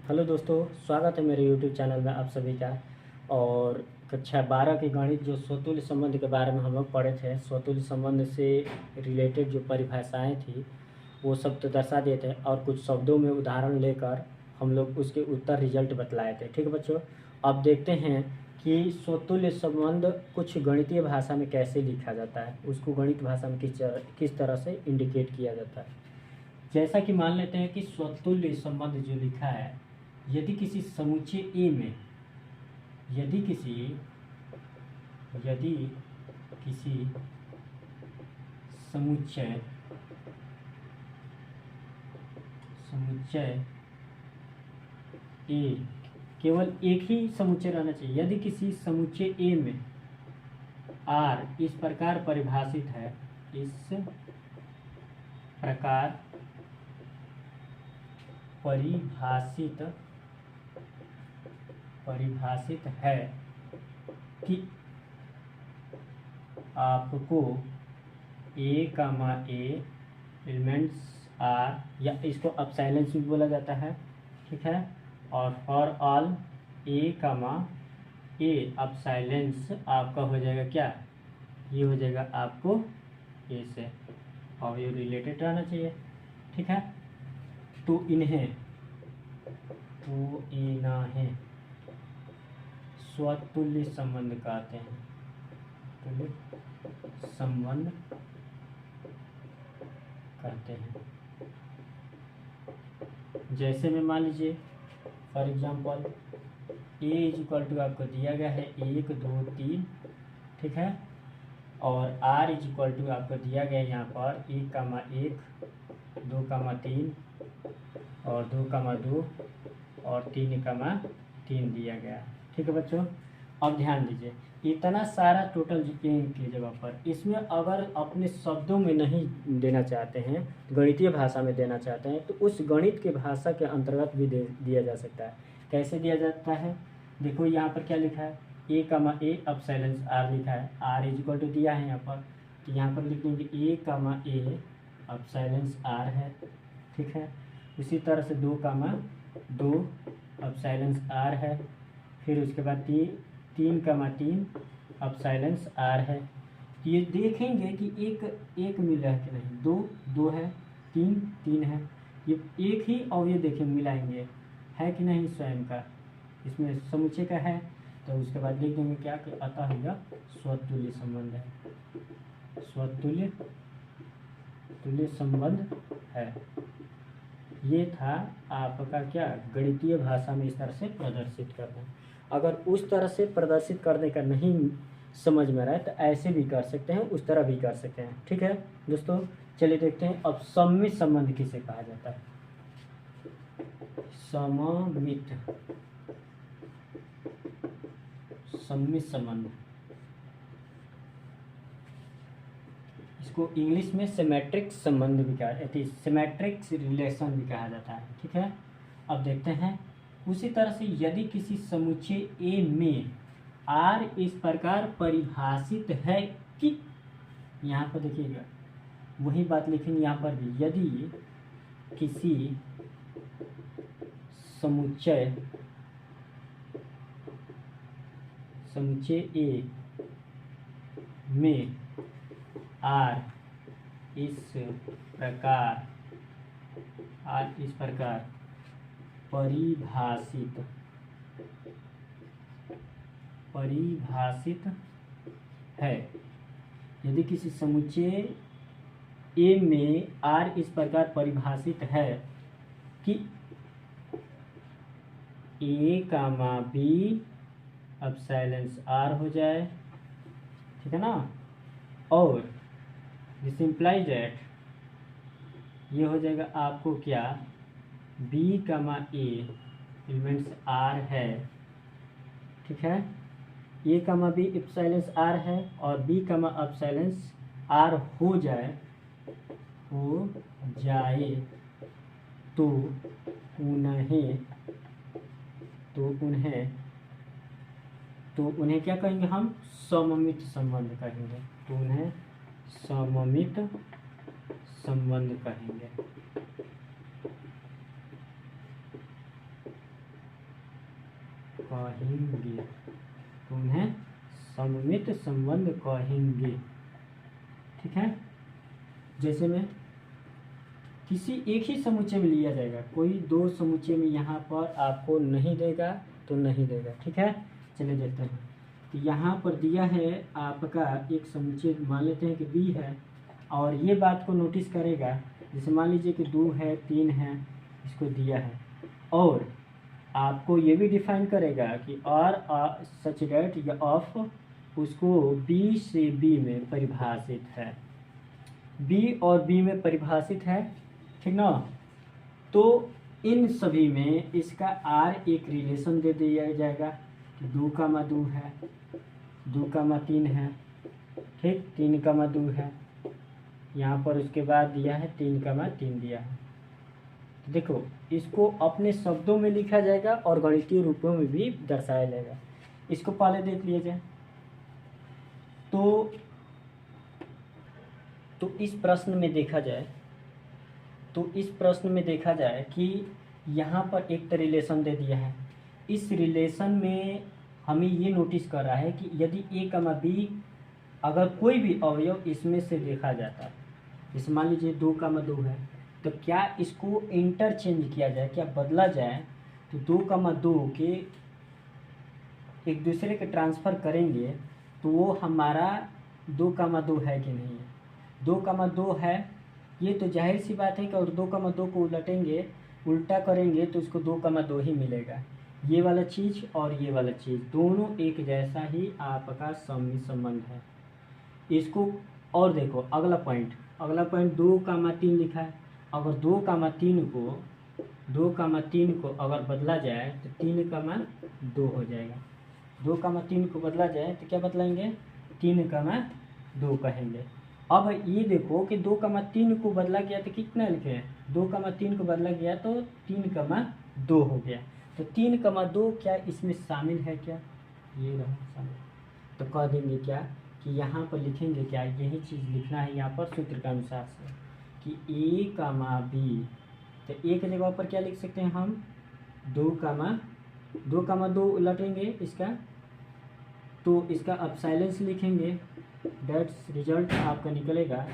Hello दोस्तों, स्वागत है मेरे यूट्यूब चैनल में आप सभी का। और कक्षा 12 के गणित जो स्वतुल्य संबंध के बारे में हम लोग पढ़े थे, स्वतुल्य संबंध से रिलेटेड जो परिभाषाएं थी वो सब तो दर्शा दिए थे, और कुछ शब्दों में उदाहरण लेकर हम लोग उसके उत्तर रिजल्ट बतलाए थे। ठीक है बच्चों, अब देखते हैं कि स्वतुल्य संबंध कुछ गणितीय भाषा में कैसे लिखा जाता है, उसको गणित भाषा में किस तरह से इंडिकेट किया जाता है। जैसा कि मान लेते हैं कि स्वतुल्य संबंध जो लिखा है, यदि किसी समुच्चय ए में यदि किसी समुच्चय ए, केवल एक ही समुच्चय रहना चाहिए। यदि किसी समुच्चय ए में आर इस प्रकार परिभाषित है, इस प्रकार परिभाषित है कि आपको ए कामा ए एलिमेंट्स आर, या इसको अपसाइलेंस भी बोला जाता है, ठीक है। और फॉर ऑल ए कामा ए अपसाइलेंस आपका हो जाएगा क्या, ये हो जाएगा आपको ए से, और ये रिलेटेड रहना चाहिए, ठीक है। तो इन्हें स्वतुल्य संबंध कहते हैं, तुल्य संबंध कहते हैं। जैसे में मान लीजिए for example A is equal to आपको दिया गया है 1 2 3, ठीक है। और आर इज इक्वल टू आपको दिया गया है यहाँ पर 1 कामा 1 2 कामा 3 और 2 कामा 2 और 3 कामा 3 दिया गया, ठीक है बच्चों। अब ध्यान दीजिए, इतना सारा टोटल की जगह पर इसमें अगर अपने शब्दों में नहीं देना चाहते हैं, गणितीय भाषा में देना चाहते हैं, तो उस गणित के भाषा के अंतर्गत भी दिया जा सकता है। कैसे दिया जाता है, देखो यहाँ पर क्या लिखा है, ए कामा ए अपसाइलेंस आर लिखा है, आर इज इक्वल टू दिया है यहाँ पर, तो यहाँ पर लिख देंगे ए कामा ए अपसाइलेंस आर है, ठीक है। उसी तरह से 2 कामा 2 अपसाइलेंस आर है, फिर उसके बाद 3 कामा 3 अपसाइलेंस आर है। ये देखेंगे कि एक मिल रहा है कि नहीं, 2 है, 3 है, ये एक ही, और ये देखें मिलाएंगे है कि नहीं स्वयं का, इसमें समुच्चय का है, तो उसके बाद लिख देंगे क्या कि अतः यह स्वतुल्य संबंध है, तुल्य संबंध है। ये था आपका क्या, गणितीय भाषा में इस तरह से प्रदर्शित करना। अगर उस तरह से प्रदर्शित करने का नहीं समझ में रहा है तो ऐसे भी कर सकते हैं, उस तरह भी कर सकते हैं, ठीक है दोस्तों। चलिए देखते हैं अब सममित संबंध किसे कहा जाता है। सममित संबंध, इसको इंग्लिश में सिमेट्रिक संबंध भी कहा, सिमेट्रिक रिलेशन भी कहा जाता है, ठीक है। अब देखते हैं उसी तरह से यदि किसी समुच्चय ए में आर इस प्रकार परिभाषित है कि, यहाँ पर देखिएगा वही बात लिखेंगे यहाँ पर भी, यदि किसी समुच्चय ए में आर इस प्रकार परिभाषित है, यदि किसी समुच्चय ए में आर इस प्रकार परिभाषित है कि ए कामा बी अपसाइलेंस आर हो जाए, ठीक है ना, और दिस इम्प्लाइज दैट ये हो जाएगा आपको क्या, B comma A elements R है, ठीक है। A comma B epsilon R है और बी कामा एप्सिलॉन आर हो जाए तो उन्हें क्या कहेंगे, हम सममित संबंध कहेंगे, तो उन्हें सममित संबंध कहेंगे। कहेंगे, तो उन्हें सममित संबंध कहेंगे। ठीक है, जैसे में किसी एक ही समुच्चय में लिया जाएगा, कोई दो समुच्चय में यहाँ पर आपको नहीं देगा तो नहीं देगा। ठीक है, चलिए देखते हैं। तो यहाँ पर दिया है आपका एक समुच्चय, मान लेते हैं कि बी है, और ये बात को नोटिस करेगा, जैसे मान लीजिए कि 2 है 3 है, इसको दिया है, और आपको ये भी डिफाइन करेगा कि आर सच डेट या ऑफ उसको बी से बी में परिभाषित है, बी और बी में परिभाषित है। ठीक ना, तो इन सभी में इसका आर एक रिलेशन दे दिया जाएगा कि 2,2 है, 2,3 है, ठीक, 3,2 है, यहाँ पर उसके बाद दिया है 3,3 दिया है। देखो, इसको अपने शब्दों में लिखा जाएगा और गणितीय रूपों में भी दर्शाया जाएगा। इसको पहले देख लिया जाए। तो इस प्रश्न में देखा जाए, कि यहाँ पर एक रिलेशन दे दिया है। इस रिलेशन में हमें ये नोटिस कर रहा है कि यदि ए कमा बी अगर कोई भी अवयव इसमें से देखा जाता है, जैसे मान लीजिए 2,2 है, तो क्या इसको इंटरचेंज किया जाए, क्या बदला जाए, तो 2,2 के एक दूसरे के ट्रांसफ़र करेंगे तो वो हमारा 2,2 है कि नहीं है। 2,2 है, ये तो जाहिर सी बात है कि और 2,2 को उलटेंगे, उल्टा करेंगे तो उसको 2,2 ही मिलेगा। ये वाला चीज़ और ये वाला चीज़ दोनों एक जैसा ही आपका सममित संबंध है। इसको और देखो, अगला पॉइंट 2,3 लिखा है। अगर 2,3 को अगर बदला जाए तो 3,2 हो जाएगा। 2,3 को बदला जाए तो क्या बदलाएंगे, 3,2 कहेंगे। अब ये देखो कि 2,3 को बदला गया तो कितना लिखे हैं, 2,3 को बदला गया तो 3,2 हो गया। तो 3,2 क्या इसमें शामिल है क्या, ये रहा शामिल। तो कह देंगे क्या कि यहाँ पर लिखेंगे क्या, यही चीज़ लिखना है यहाँ पर सूत्र के अनुसार से कि ए कमा बी। तो ए के जगह पर क्या लिख सकते हैं हम, 2,2 उलटेंगे इसका, तो इसका अपसाइलेंस लिखेंगे, डेट्स रिजल्ट आपका निकलेगा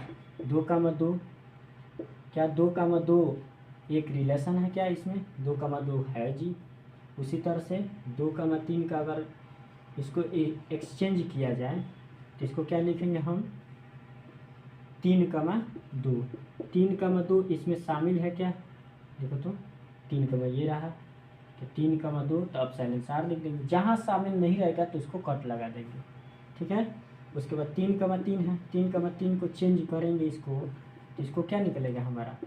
2,2। क्या 2,2 एक रिलेशन है क्या इसमें, 2,2 है जी। उसी तरह से 2,3 का अगर इसको एक्सचेंज किया जाए तो इसको क्या लिखेंगे हम, 3,2। 3,2 इसमें शामिल है क्या, देखो तो 3, ये रहा, तो 3,2 तो अब साइलेंस आर लिख देंगे। जहाँ शामिल नहीं रहेगा तो उसको कट लगा देंगे। ठीक है, उसके बाद 3,3 है, 3,3 को चेंज करेंगे इसको, तो इसको क्या निकलेगा हमारा,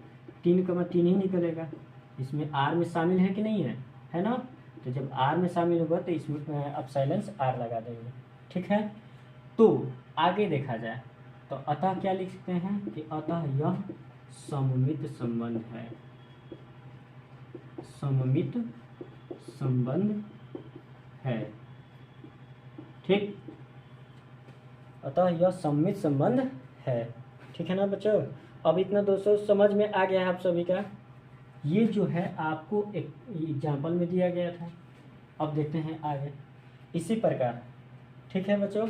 3,3 ही निकलेगा। इसमें आर में शामिल है कि नहीं है ना, तो जब आर में शामिल होगा तो इसमें अब साइलेंस आर लगा देंगे। ठीक है, तो आगे देखा जाए तो अतः क्या लिख सकते हैं कि अतः यह सममित संबंध है, सममित संबंध है। ठीक, अतः यह सममित संबंध है। ठीक है ना बच्चों, अब इतना दोस्तों समझ में आ गया है आप सभी का। ये जो है आपको एक एग्जाम्पल में दिया गया था। अब देखते हैं आगे इसी प्रकार। ठीक है बच्चों,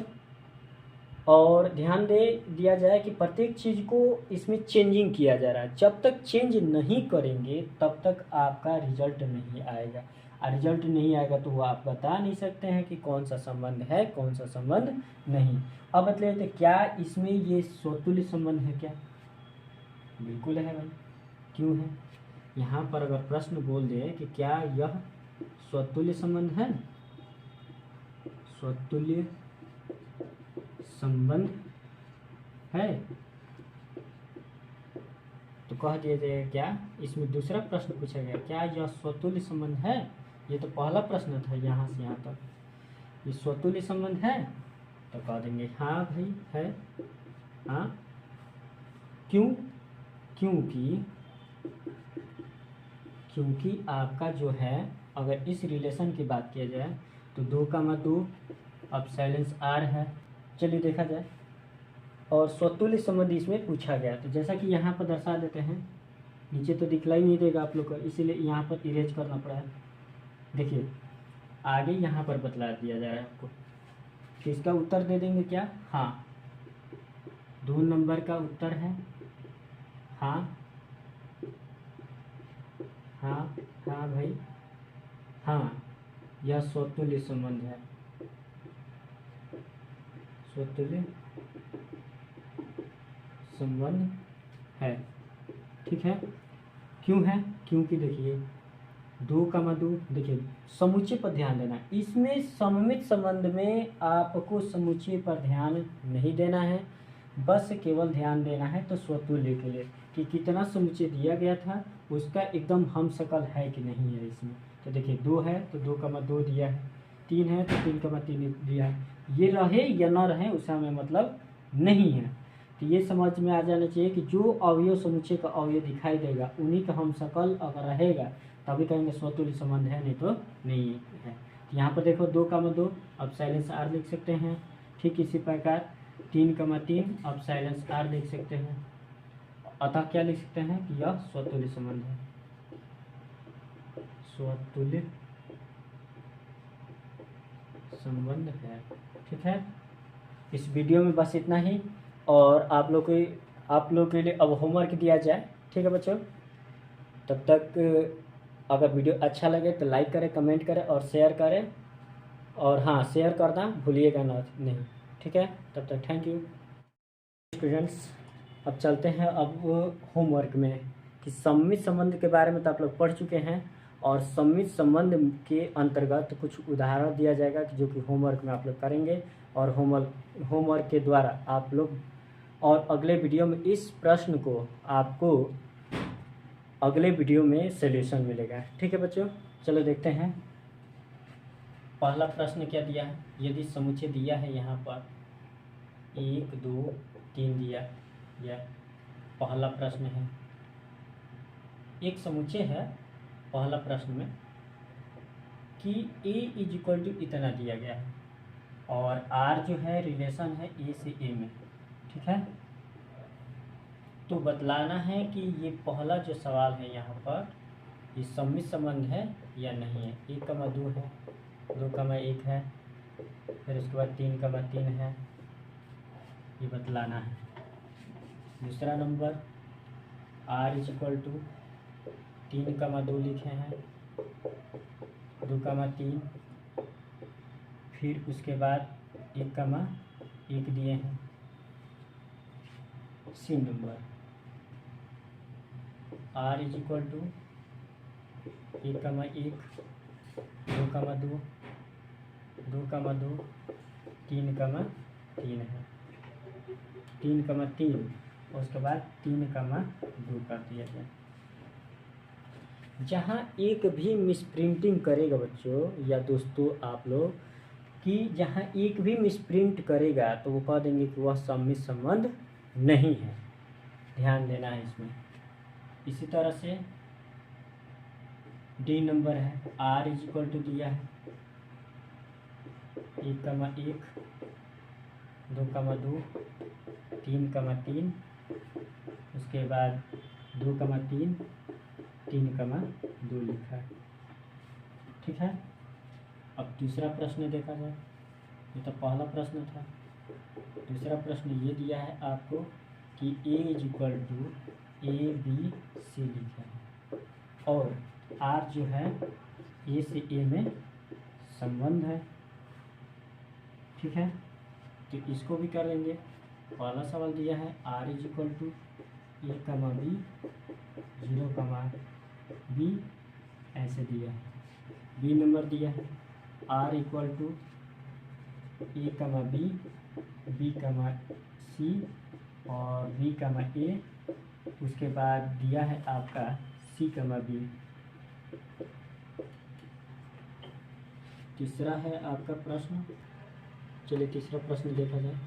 और ध्यान दे दिया जाए कि प्रत्येक चीज़ को इसमें चेंजिंग किया जा रहा है। जब तक चेंज नहीं करेंगे तब तक आपका रिजल्ट नहीं आएगा, और रिजल्ट नहीं आएगा तो वो आप बता नहीं सकते हैं कि कौन सा संबंध है कौन सा संबंध नहीं। अब बता लेते क्या इसमें ये स्वतुल्य संबंध है क्या, बिल्कुल है भाई, क्यों है। यहाँ पर अगर प्रश्न बोल दे कि क्या यह स्वतुल्य संबंध है, स्वतुल्य संबंध है, तो कह दिया जाएगा क्या, इसमें दूसरा प्रश्न पूछा गया क्या यह स्वतुल्य संबंध है। ये तो पहला प्रश्न था, यहाँ से यहाँ तक ये स्वतुल्य संबंध है, तो कह देंगे हाँ भाई है। हाँ, क्यों, क्योंकि आपका जो है अगर इस रिलेशन की बात किया जाए तो 2,2 अब साइलेंस आर है। चलिए देखा जाए, और स्वतुल्य संबंध इसमें पूछा गया, तो जैसा कि यहाँ पर दर्शा देते हैं, नीचे तो दिखलाई नहीं देगा आप लोग को, इसीलिए यहाँ पर इरेज करना पड़ा है। देखिए आगे यहाँ पर बतला दिया जाएगा आपको। तो इसका उत्तर दे देंगे क्या? हाँ, 2 नंबर का उत्तर है हाँ। हाँ हाँ भाई हाँ, यह स्वतुल्य संबंध है, स्वतुल्य संबंध है। ठीक है, क्यों है? क्योंकि देखिए 2,2, देखिए समुच्चय पर ध्यान देना। इसमें सममित संबंध में आपको समुच्चय पर ध्यान नहीं देना है, बस केवल ध्यान देना है तो स्वतुल्य के लिए कि कितना समुच्चय दिया गया था उसका एकदम हमशक्ल है कि नहीं है इसमें। तो देखिए 2 है तो 2,2 दिया है, 3 है तो 3,3 दिया है। ये रहे या न रहे उसका हमें मतलब नहीं है। तो ये समझ में आ जाना चाहिए कि जो अवयव समुच्चय का अवयव दिखाई देगा उन्हीं का हमशक्ल अगर रहेगा तभी कहेंगे स्वतुल्य संबंध है, नहीं तो नहीं है। तो यहाँ पर देखो 2,2 अब साइलेंस आर लिख सकते हैं। ठीक इसी प्रकार 3,3 अब साइलेंस आर लिख सकते हैं। अतः क्या लिख सकते हैं कि यह स्वतुल्य संबंध है, स्वतुल्य संबंध है। ठीक है, इस वीडियो में बस इतना ही। और आप लोग के लिए अब होमवर्क दिया जाए। ठीक है बच्चों, तब तक अगर वीडियो अच्छा लगे तो लाइक करें, कमेंट करें और शेयर करें। और हाँ, शेयर करना भूलिएगा ना नहीं। ठीक है, तब तक थैंक यू स्टूडेंट्स। अब चलते हैं अब होमवर्क में कि सममित संबंध के बारे में तो आप लोग पढ़ चुके हैं, और सममित संबंध के अंतर्गत कुछ उदाहरण दिया जाएगा कि जो कि होमवर्क में आप लोग करेंगे। और होमवर्क के द्वारा आप लोग, और अगले वीडियो में इस प्रश्न को आपको अगले वीडियो में सॉल्यूशन मिलेगा। ठीक है बच्चों, चलो देखते हैं। पहला प्रश्न क्या दिया है? यदि समुच्चय दिया है यहाँ पर 1 2 3 दिया, यह पहला प्रश्न है। एक समुच्चय है पहला प्रश्न में कि a = इतना दिया गया है और r जो है रिलेशन है a से a में। ठीक है, तो बतलाना है कि ये पहला जो सवाल है यहाँ पर ये सममित संबंध है या नहीं है। 1,2 है, 2,1 है, फिर उसके बाद 3,3 है, ये बतलाना है। दूसरा नंबर r = 3,2 लिखे हैं, 2,3, फिर उसके बाद 1,1 दिए हैं। सी नंबर r = 1,1, 2,2, 2,2, 3,3 है, 3,3 और उसके बाद 3,2 कर दिया जाए। जहाँ एक भी मिसप्रिंटिंग करेगा बच्चों या दोस्तों आप लोग, कि जहाँ एक भी मिसप्रिंट करेगा तो वो कह देंगे कि वह सममित संबंध नहीं है। ध्यान देना है इसमें। इसी तरह से डी नंबर है, r = दिया है 1,1, 2,2, 3,3, उसके बाद 2,3, 3,2 लिखा है। ठीक है, अब दूसरा प्रश्न देखा जाए। ये तो पहला प्रश्न था। दूसरा प्रश्न ये दिया है आपको कि a = ABC लिखा है और r जो है a से a में संबंध है। ठीक है, तो इसको भी कर लेंगे। पहला सवाल दिया है r = a, b, 0, b ऐसे दिया है। बी नंबर दिया है r = a, b, b, c और b, a, उसके बाद दिया है आपका c, b। तीसरा है आपका प्रश्न। चलिए तीसरा प्रश्न देखा जाए।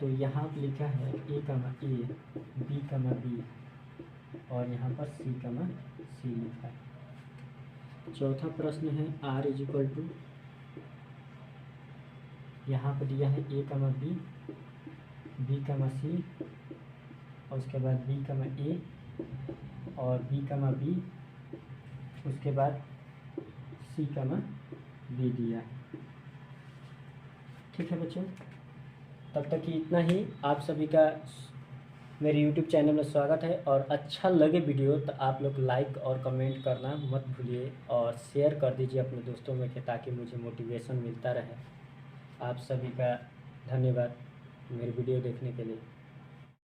तो यहाँ पर लिखा है a, b, b और यहाँ पर c, लिखा है। चौथा प्रश्न है r = यहाँ पर दिया है a, b, b, c और उसके बाद b, a और b, b, उसके बाद c, बी दिया। ठीक है बच्चों, तब तक कि इतना ही। आप सभी का मेरे YouTube चैनल में स्वागत है, और अच्छा लगे वीडियो तो आप लोग लाइक और कमेंट करना मत भूलिए, और शेयर कर दीजिए अपने दोस्तों में कि ताकि मुझे मोटिवेशन मिलता रहे। आप सभी का धन्यवाद मेरे वीडियो देखने के लिए।